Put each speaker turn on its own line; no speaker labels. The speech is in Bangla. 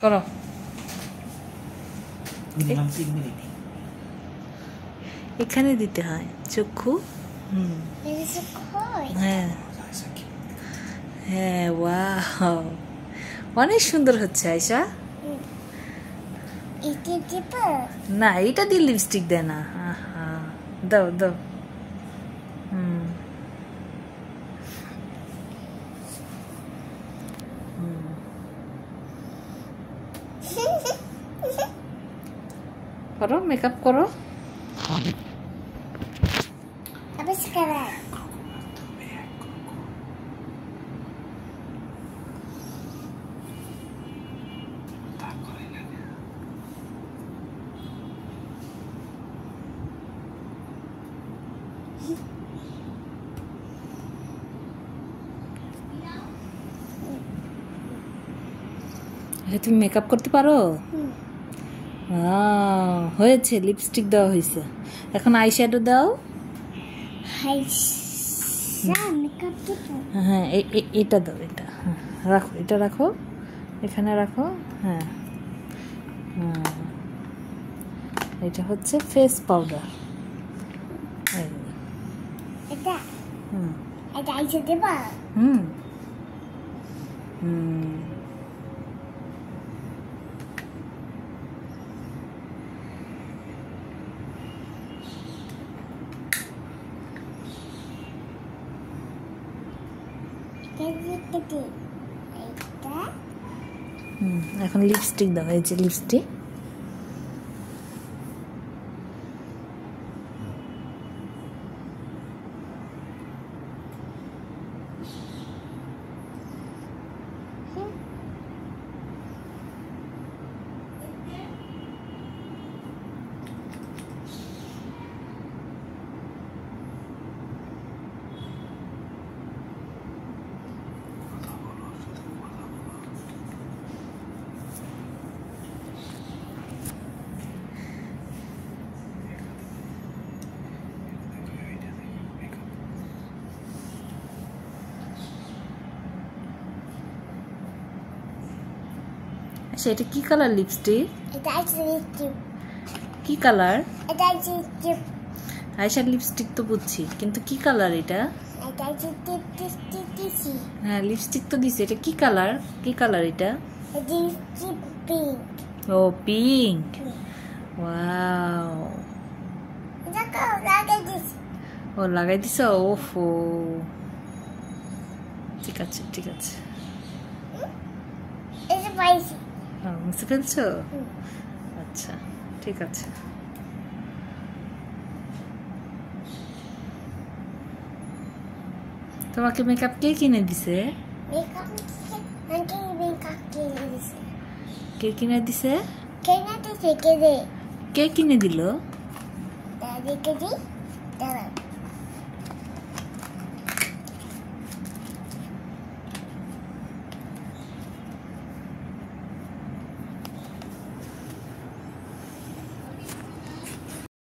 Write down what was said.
করো এখানে দিতে হয় চক্ষু হ্যাঁ হ্যাঁ ওয়াও অনেক সুন্দর হচ্ছে আয়শা না এটা দিয়ে লিপস্টিক দেয় না দাও দাও করো মেকআপ করো তুমি মেকআপ করতে পারো হয়েছে লিপস্টিক দেওয়া হয়েছে এখন আইশ্যাডো দাও হ্যাঁ এটা দাও এটা রাখো এটা রাখো এখানে রাখো হ্যাঁ এটা হচ্ছে ফেস পাউডার এখন লিপস্টিক দাও এই যে লিপস্টিক সেটা কি কালার লিপস্টিক কি কালার আয়শার লিপস্টিক তো বুঝছি কিন্তু কি কালার এটা হ্যাঁ লিপস্টিক তো দিছে এটা কি কালার এটা ও পিঙ্ক ওয়াও ও লাগাই দিছ ওফো ঠিক আছে মুছে ফেলছো আচ্ছা ঠিক আছে তোমাকে মেকআপ কে কিনে দিছে কে কিনে দিছে কে কিনে দিল